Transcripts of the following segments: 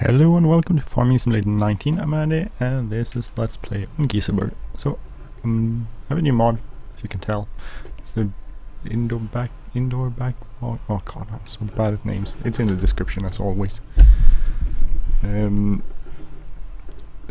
Hello and welcome to Farming Simulator 19. I'm Andy and this is Let's Play on Geiselberg. So, I have a new mod, as you can tell. It's the indoor back mod. Oh god, I'm so bad at names. It's in the description as always.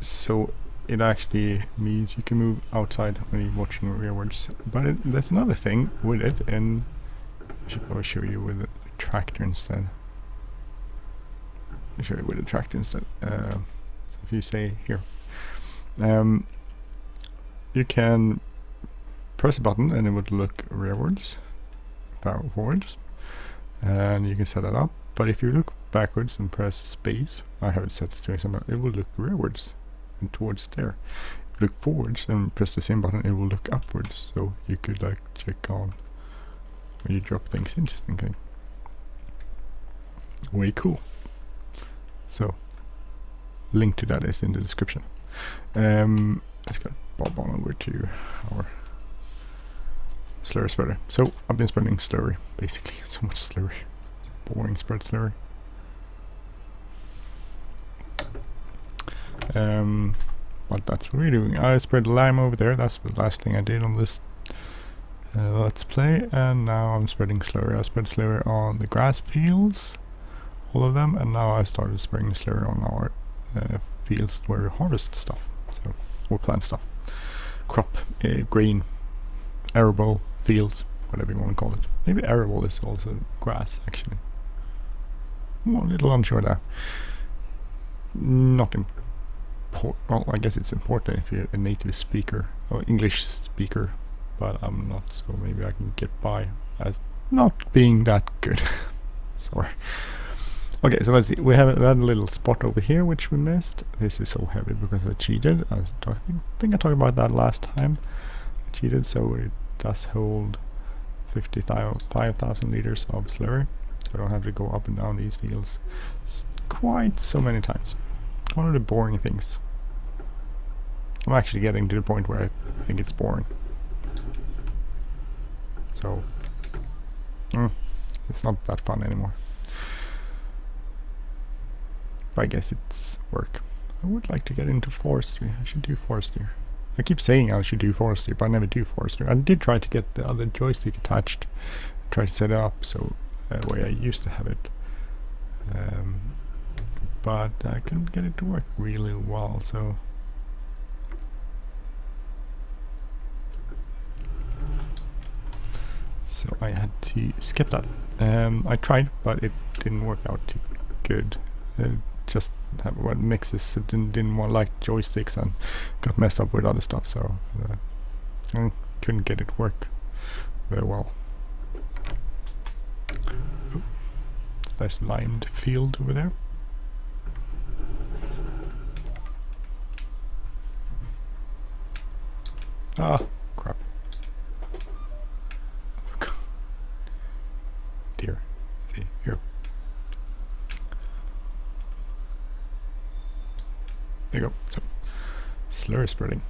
So it actually means you can move outside when you're watching rearwards. But there's another thing with it, and I should probably show you with a tractor instead. I'll show you with a tractor instead. So if you say here, you can press a button and it would look rearwards, forwards, and you can set that up. But if you look backwards and press space, I have it set to doing something, it will look rearwards and towards there. If you look forwards and press the same button, it will look upwards. So you could like check on where you drop things. Interesting thing. Way cool. So, link to that is in the description. Let's go bob on over to our slurry spreader. So, I've been spreading slurry, basically. So much slurry. It's a boring spread slurry. But that's what we're doing. I spread lime over there. That's the last thing I did on this Let's Play. And now I'm spreading slurry. I spread slurry on the grass fields. All of them, and now I started spraying slurry on our fields where we harvest stuff, so or plant stuff, crop, grain, arable fields, whatever you want to call it. Maybe arable is also grass, actually. I'm a little unsure there. Not important. Well, I guess it's important if you're a native speaker or English speaker, but I'm not, so maybe I can get by as not being that good. Sorry. Okay, so let's see. We have a little spot over here which we missed. This is so heavy because I cheated. I think I talked about that last time. I cheated, so it does hold 5,000 liters of slurry. So I don't have to go up and down these fields quite so many times. One of the boring things. I'm actually getting to the point where I think it's boring. So, it's not that fun anymore. I guess it's work. I would like to get into forestry. I should do forestry. I keep saying I should do forestry, but I never do forestry. I did try to get the other joystick attached. Try to set it up so the way I used to have it. But I couldn't get it to work really well, so... So I had to skip that. I tried, but it didn't work out too good. Just have what mixes didn't want like joysticks and got messed up with other stuff, so I couldn't get it work very well. Ooh, nice limed field over there. Ah, crap. Deer. See here. There you go. So, slurry spreading.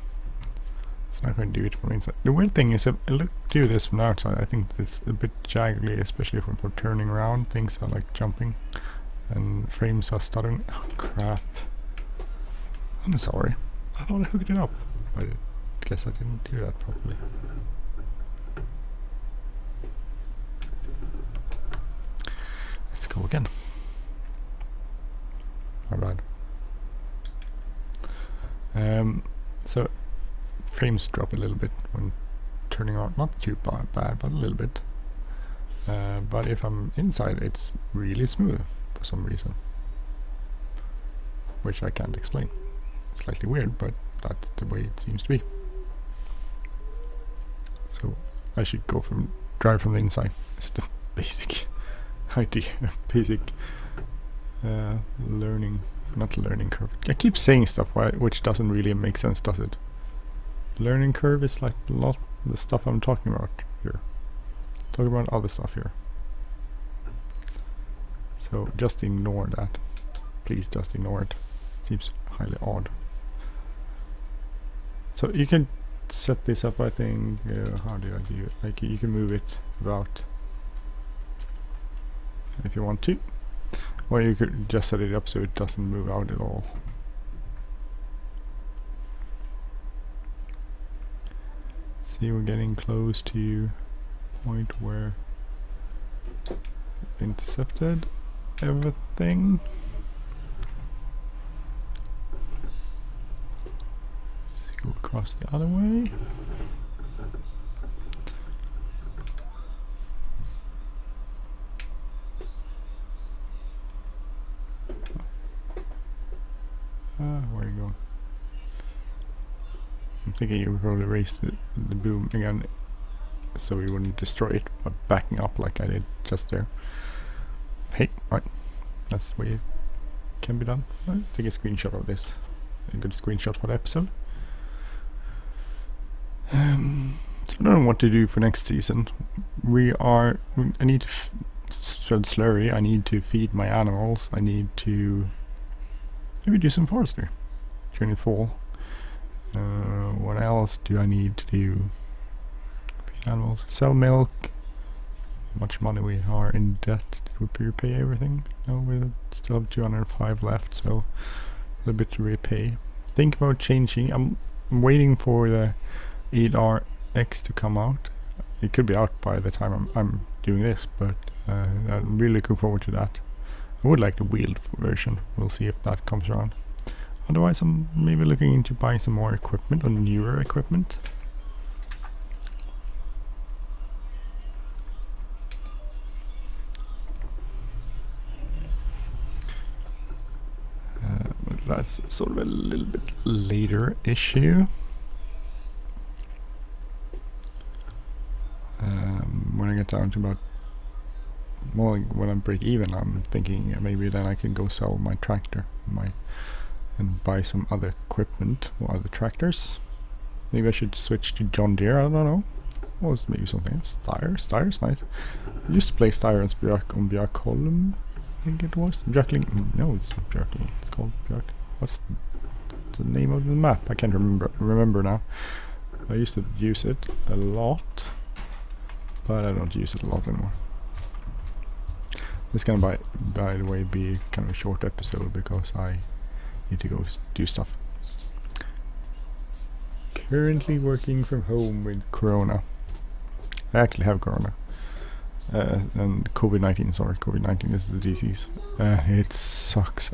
It's not going to do it from inside. The weird thing is, if I do this from the outside, I think it's a bit jaggedy, especially for turning around. Things are like jumping, and frames are stuttering. Oh crap! I'm sorry. I thought I hooked it up, but I guess I didn't do that properly. Let's go again. My bad. So frames drop a little bit when turning on, not too bad, but a little bit. But if I'm inside, it's really smooth for some reason, which I can't explain. Slightly weird, but that's the way it seems to be. So I should go drive from the inside. It's the basic idea, basic not learning curve. I keep saying stuff which doesn't really make sense, does it? Learning curve is like a lot of the stuff I'm talking about here. Talking about other stuff here. So just ignore that. Please just ignore it. Seems highly odd. So you can set this up, I think. How do I do it? Like you can move it about if you want to. Or you could just set it up so it doesn't move out at all. See, we're getting close to the point where intercepted everything. Let's go across the other way. Where are you going? I'm thinking you would probably raise the boom again so we wouldn't destroy it by backing up like I did just there. Hey, right, that's the way it can be done. I'll take a screenshot of this. A good screenshot for the episode. So I don't know what to do for next season. I need to spread slurry, I need to feed my animals, I need to maybe do some forestry during the fall. What else do I need to do? Feed animals, sell milk. How much money we are in debt? Did we repay everything? No, we still have 205 left, so a little bit to repay. Think about changing. I'm waiting for the 8RX to come out. It could be out by the time I'm doing this, but I'm really looking forward to that. I would like the wheeled version. We'll see if that comes around. Otherwise, I'm maybe looking into buying some more equipment, or newer equipment. But that's sort of a little bit later issue. When I get down to about, well, when I break even, I'm thinking maybe then I can go sell my tractor, and buy some other equipment or other tractors. Maybe I should switch to John Deere, I don't know. Or maybe something else. Styre's nice. I used to play Styre on Bjarkholm, I think it was. Bjarkling, no, it's not Bjarkling, it's called Bjark. What's the name of the map? I can't remember now. I used to use it a lot, but I don't use it a lot anymore. This can, by the way, be kind of a short episode because I need to go do stuff. Currently working from home with Corona. I actually have Corona. And COVID-19, sorry, COVID-19 is the disease. It sucks.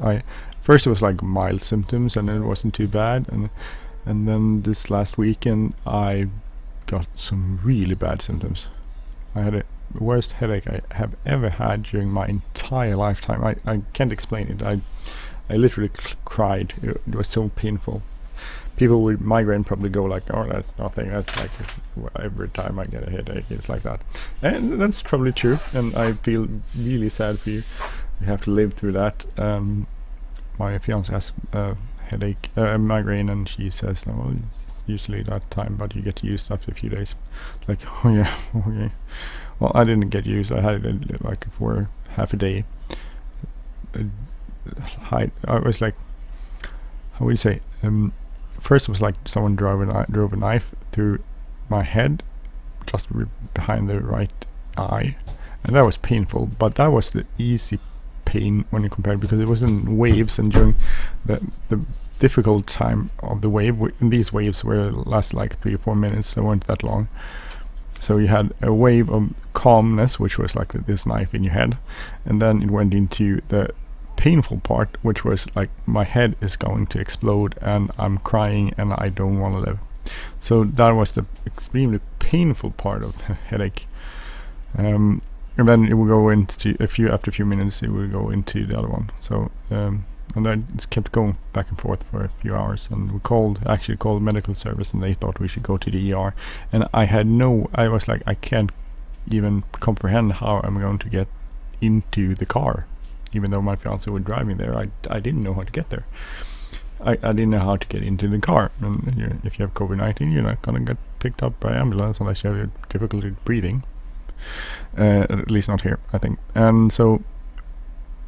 First it was like mild symptoms and it wasn't too bad, and then this last weekend I got some really bad symptoms. I had the worst headache I have ever had during my entire lifetime. I can't explain it. I literally cried. It was so painful. People with migraine probably go like, oh, that's nothing, that's like every time I get a headache it's like that. And that's probably true, and I feel really sad for you. You have to live through that. My fiance has headache, migraine, and she says, no, well, usually that time, but you get used after a few days. Like, oh yeah, okay. Well, I didn't get used. I had it like for half a day. I was like, how would you say? First it was like someone drove a knife through my head, just behind the right eye, and that was painful. But that was the easy pain when you compare, because it was in waves, and during the difficult time of the wave, these waves were last like 3 or 4 minutes. They weren't that long. So you had a wave of calmness, which was like this knife in your head, and then it went into the painful part, which was like my head is going to explode and I'm crying and I don't want to live. So that was the extremely painful part of the headache. And then it would go into after a few minutes it would go into the other one. So and then it kept going back and forth for a few hours, and we actually called medical service, and they thought we should go to the ER. And I was like, I can't even comprehend how I'm going to get into the car. Even though my fiance would drive me there, I didn't know how to get there. I didn't know how to get into the car. And if you have COVID-19, you're not going to get picked up by ambulance unless you have difficulty breathing. At least not here, I think. And so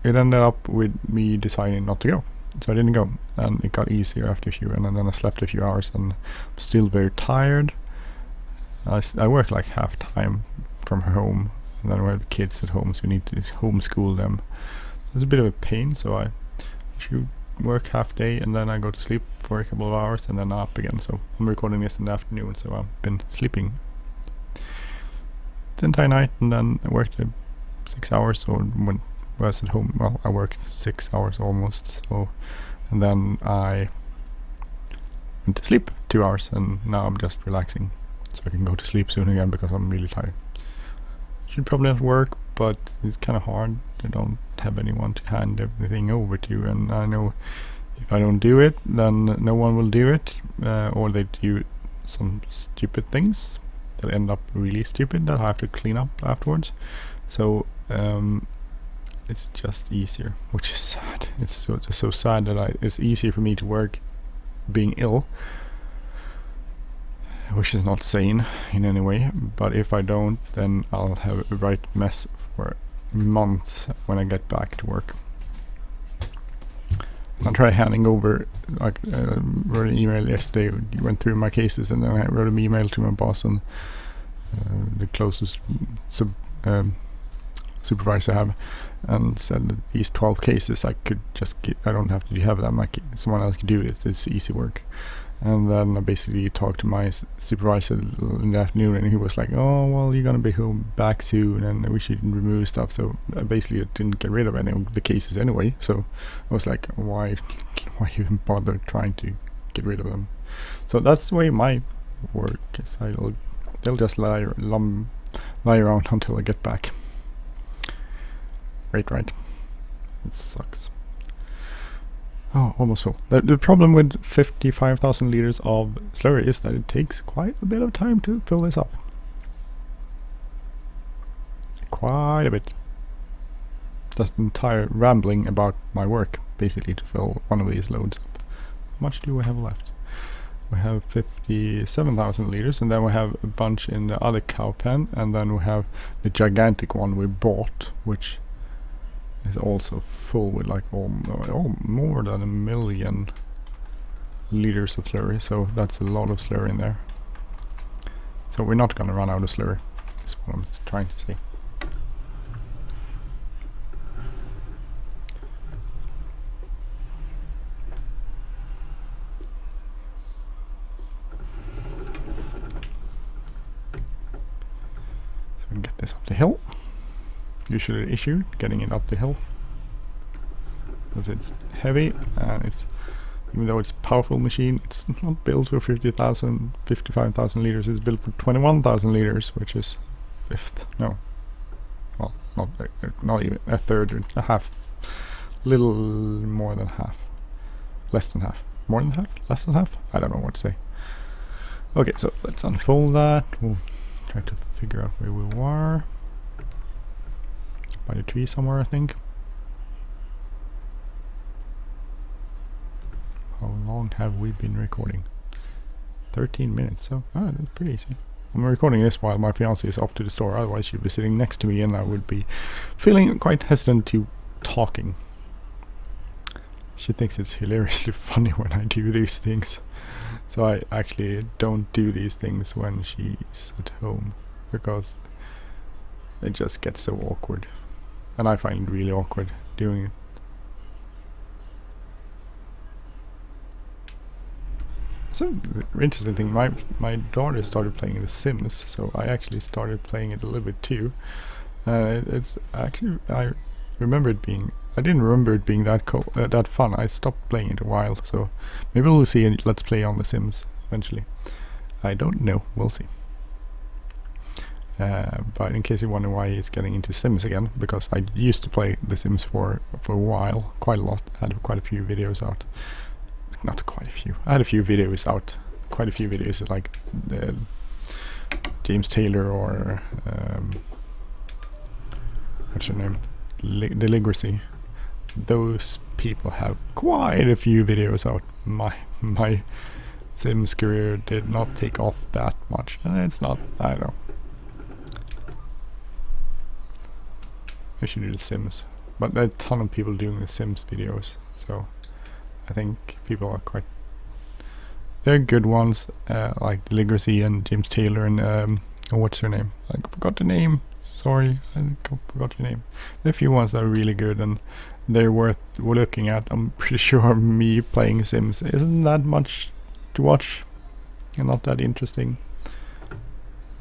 it ended up with me deciding not to go. So I didn't go. And it got easier after a few. And then I slept a few hours and I'm still very tired. I work like half time from home. And then we have kids at home, so we need to homeschool them. It's a bit of a pain, so I should work half day and then I go to sleep for a couple of hours and then up again. So I'm recording this in the afternoon, so I've been sleeping the entire night, and then I worked 6 hours, or when I was at home, well, I worked 6 hours almost, so, and then I went to sleep 2 hours, and now I'm just relaxing so I can go to sleep soon again because I'm really tired. Should probably not work, but it's kind of hard. I don't have anyone to hand everything over to, and I know if I don't do it, then no one will do it, or they do some stupid things that end up really stupid that I have to clean up afterwards. So it's just easier, which is sad. It's just so sad that it's easier for me to work being ill, which is not sane in any way, but if I don't, then I'll have a right mess for months when I get back to work. I'll try handing over, like, wrote an email yesterday, went through my cases, and then I wrote an email to my boss and the closest supervisor I have, and said that these 12 cases I could just get, I don't have to have them, like someone else can do it, it's easy work. And then I basically talked to my supervisor in the afternoon, and he was like, oh well, you're gonna be home back soon and we should remove stuff. So I basically didn't get rid of any of the cases anyway, so I was like, why even bother trying to get rid of them? So that's the way my work is. They'll just lie around until I get back. Right. It sucks. Oh, almost full. The problem with 55,000 liters of slurry is that it takes quite a bit of time to fill this up. Quite a bit. Just entire rambling about my work, basically, to fill one of these loads up. How much do we have left? We have 57,000 liters, and then we have a bunch in the other cow pen, and then we have the gigantic one we bought, which is also full with like more than 1 million liters of slurry, so that's a lot of slurry in there. So we're not gonna run out of slurry, is what I'm trying to say. So we can get this up the hill. Usually the issue getting it up the hill, because it's heavy, and it's, even though it's a powerful machine, it's not built for 55,000 liters. It's built for 21,000 liters, which is not even a third, or a half, little more than half, less than half, more than half, less than half, I don't know what to say. Okay, so let's unfold that. We'll try to figure out where we were. By the tree somewhere, I think. How long have we been recording? 13 minutes, so that's pretty easy. I'm recording this while my fiancée is off to the store, otherwise she'd be sitting next to me and I would be feeling quite hesitant to talking. She thinks it's hilariously funny when I do these things, so I actually don't do these things when she's at home, because it just gets so awkward. And I find it really awkward doing it. So, interesting thing, my daughter started playing The Sims, so I actually started playing it a little bit too. It's actually, I didn't remember it being that fun. I stopped playing it a while, so maybe we'll see a Let's Play on The Sims eventually. I don't know, we'll see. But in case you wonder why he's getting into Sims again, because I used to play The Sims for a while, quite a lot. I had quite a few videos out. Not quite a few. I had a few videos out. Quite a few videos like James Taylor or what's her name? Deligracy. Those people have quite a few videos out. My Sims career did not take off that much. It's not, I don't know. I should do The Sims, but there are a ton of people doing The Sims videos, so I think people are quite, they're good ones, like Deligracy and James Taylor and what's her name? I forgot the name. Sorry, I forgot your name. There are a few ones that are really good, and they're worth looking at. I'm pretty sure me playing Sims isn't that much to watch and not that interesting.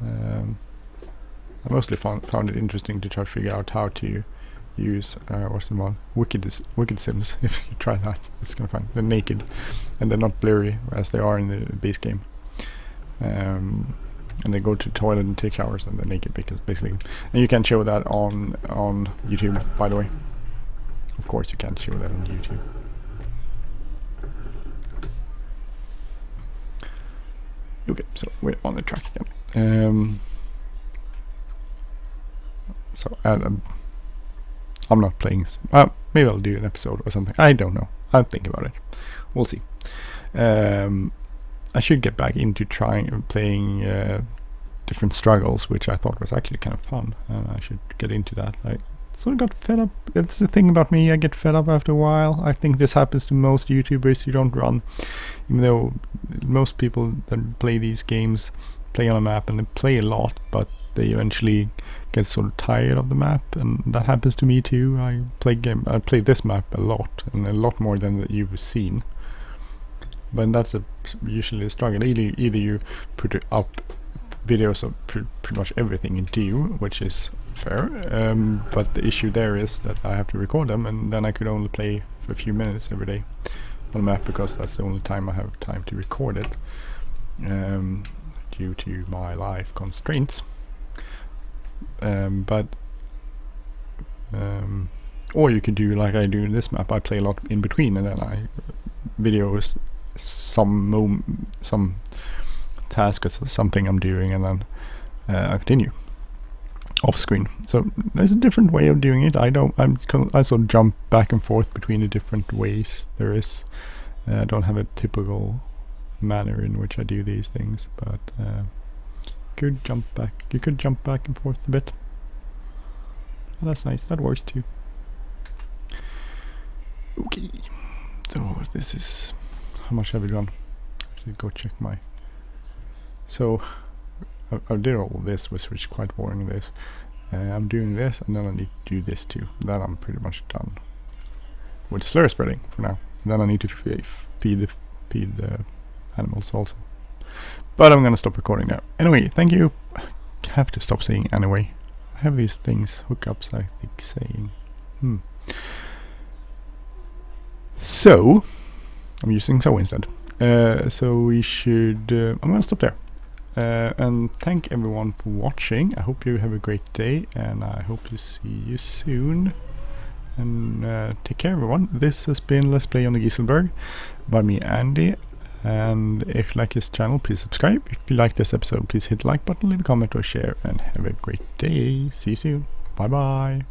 I mostly found it interesting to try to figure out how to use what's the one, Wicked Sims. If you try that, it's kind of fun. They're naked and they're not blurry as they are in the base game. And they go to the toilet and take showers and they're naked, because basically, and you can show that on YouTube, by the way. Of course you can't show that on YouTube. Okay, so we're on the track again. So I'm not playing. Maybe I'll do an episode or something. I don't know. I'll think about it. We'll see. I should get back into playing different struggles, which I thought was actually kind of fun, and I should get into that. I sort of got fed up. It's the thing about me, I get fed up after a while. I think this happens to most YouTubers who don't run, even though most people that play these games play on a map and they play a lot, but they eventually get sort of tired of the map, and that happens to me too. I play this map a lot, and a lot more than that you've seen. But that's usually a struggle. Either you put up videos of pretty much everything you do, which is fair, but the issue there is that I have to record them, and then I could only play for a few minutes every day on the map, because that's the only time I have time to record it, due to my life constraints. Or you could do like I do in this map. I play a lot in between, and then I videos some task or something I'm doing, and then I continue off screen. So there's a different way of doing it. I sort of jump back and forth between the different ways there is. I don't have a typical manner in which I do these things, but you could jump back and forth a bit. Oh, that's nice. That works too. Okay, so this is how much have we done? I should go check my. So I did all of this, which was quite boring. This I'm doing this, and then I need to do this too. Then I'm pretty much done with slur spreading for now. And then I need to feed the animals also. But I'm gonna stop recording now. Anyway, thank you. I have to stop saying anyway. I have these things, hookups, I think saying. So I'm using so instead. So we should. I'm gonna stop there. And thank everyone for watching. I hope you have a great day, and I hope to see you soon. And take care, everyone. This has been Let's Play on the Geiselberg by me, Andy. And if you like this channel, please subscribe. If you like this episode, please hit the like button, leave a comment or share, and have a great day. See you soon. Bye bye.